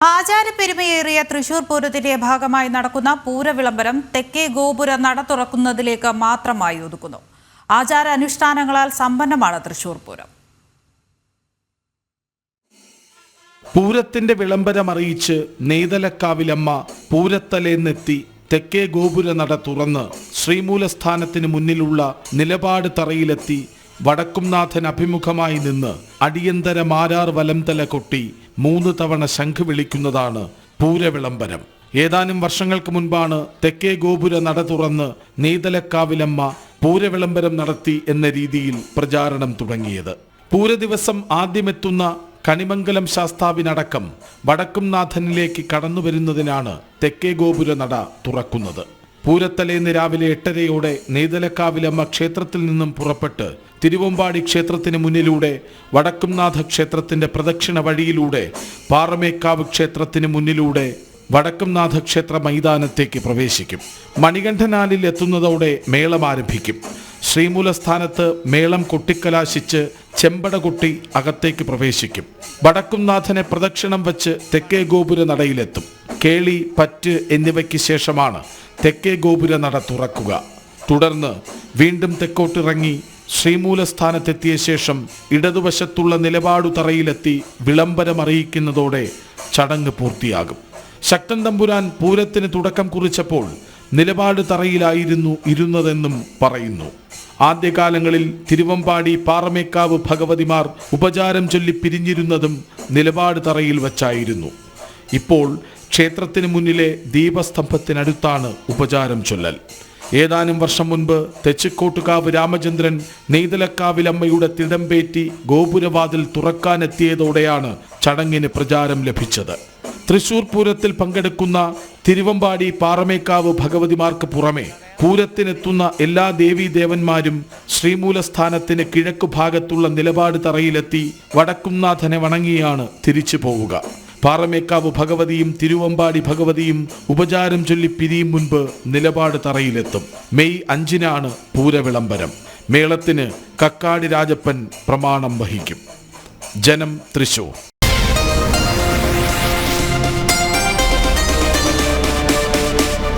ആചാരപ്പെരുമയേറിയ തൃശൂർ പൂരത്തിന്റെ ഭാഗമായി നടക്കുന്ന പൂരവിളംബരം തെക്കേ ഗോപുര നട തുറക്കുന്നതിലേക്ക് മാത്രമായി ഒതുക്കുന്നു. ആചാരാനുഷ്ഠാനങ്ങളാൽ സമ്പന്നമാണ് തൃശൂർ പൂരം. പൂരത്തിന്റെ വിളംബരം അറിയിച്ച് നെയ്തലക്കാവിലമ്മ പൂരത്തലേന്നെത്തി തെക്കേ ഗോപുര നട തുറന്ന് ശ്രീമൂലസ്ഥാനത്തിന് മുന്നിലുള്ള നിലപാട് തറയിലെത്തി വടക്കുംനാഥൻ അഭിമുഖമായി നിന്ന് അടിയന്തര മാരാർ വലംതല കൊട്ടി 3 തവണ ശംഖ് വിളിക്കുന്നതാണ് പൂരവിളംബരം. ഏതാനും വർഷങ്ങൾക്ക് മുൻപാണ് തെക്കേ ഗോപുര നട തുറന്ന് നെയ്തലക്കാവിലമ്മ പൂരവിളംബരം നടത്തി എന്ന രീതിയിൽ പ്രചാരണം തുടങ്ങിയത്. പൂരദിവസം ആദ്യമെത്തുന്ന കണിമംഗലം ശാസ്താവിനടക്കം വടക്കുംനാഥനിലേക്ക് കടന്നു വരുന്നതിനാണ് തെക്കേ ഗോപുര നട തുറക്കുന്നത്. പൂരത്തലേന്ന് രാവിലെ 8:30 നെയ്തലക്കാവിലമ്മ ക്ഷേത്രത്തിൽ നിന്നും പുറപ്പെട്ട് തിരുവമ്പാടി ക്ഷേത്രത്തിന് മുന്നിലൂടെ വടക്കുംനാഥ ക്ഷേത്രത്തിന്റെ പ്രദക്ഷിണ വഴിയിലൂടെ പാറമേക്കാവ് ക്ഷേത്രത്തിന് മുന്നിലൂടെ വടക്കുംനാഥ ക്ഷേത്ര മൈതാനത്തേക്ക് പ്രവേശിക്കും. മണികണ്ഠനാലിൽ എത്തുന്നതോടെ മേളം ആരംഭിക്കും. ശ്രീമൂലസ്ഥാനത്ത് മേളം കൊട്ടിക്കലാശിച്ച് ചെമ്പട കൊട്ടി അകത്തേക്ക് പ്രവേശിക്കും. വടക്കുംനാഥനെ പ്രദക്ഷിണം വച്ച് തെക്കേ ഗോപുര നടയിലെത്തും. കേളി, പറ്റ് എന്നിവയ്ക്ക് ശേഷമാണ് തെക്കേ ഗോപുര നട തുറക്കുക. തുടർന്ന് വീണ്ടും തെക്കോട്ടിറങ്ങി ശ്രീമൂലസ്ഥാനത്തെത്തിയ ശേഷം ഇടതുവശത്തുള്ള നിലപാടു തറയിലെത്തി വിളംബരം അറിയിക്കുന്നതോടെ ചടങ്ങ് പൂർത്തിയാകും. ശക്തൻ തമ്പുരാൻ പൂരത്തിന് തുടക്കം കുറിച്ചപ്പോൾ നിലപാട് തറയിലായിരുന്നു ഇരുന്നതെന്നും പറയുന്നു. ആദ്യകാലങ്ങളിൽ തിരുവമ്പാടി പാറമേക്കാവ് ഭഗവതിമാർ ഉപചാരം ചൊല്ലി പിരിഞ്ഞിരുന്നതും നിലപാട് തറയിൽ വച്ചായിരുന്നു. ഇപ്പോൾ ക്ഷേത്രത്തിന് മുന്നിലെ ദീപസ്തംഭത്തിനടുത്താണ് ഉപചാരം ചൊല്ലൽ. ഏതാനും വർഷം മുൻപ് തെച്ചിക്കോട്ടുകാവ് രാമചന്ദ്രൻ നെയ്തലക്കാവിലമ്മയുടെ തിടമ്പേറ്റി ഗോപുരവാതിൽ തുറക്കാനെത്തിയതോടെയാണ് ചടങ്ങിന് പ്രചാരം ലഭിച്ചത്. തൃശൂർ പൂരത്തിൽ പങ്കെടുക്കുന്ന തിരുവമ്പാടി പാറമേക്കാവ് ഭഗവതിമാർക്ക് പുറമെ പൂരത്തിനെത്തുന്ന എല്ലാ ദേവീദേവന്മാരും ശ്രീമൂലസ്ഥാനത്തിന് കിഴക്കു ഭാഗത്തുള്ള നിലപാട് തറയിലെത്തി വടക്കുംനാഥനെ വണങ്ങിയാണ് തിരിച്ചു പോവുക. പാറമേക്കാവ് ഭഗവതിയും തിരുവമ്പാടി ഭഗവതിയും ഉപചാരം ചൊല്ലി പിരിയും മുൻപ് നിലപാട് തറയിലെത്തും. മെയ് 5-നാണ് പൂരവിളംബരം. മേളത്തിന് കക്കാടി രാജപ്പൻ പ്രമാണം വഹിക്കും. ജനം, തൃശൂർ.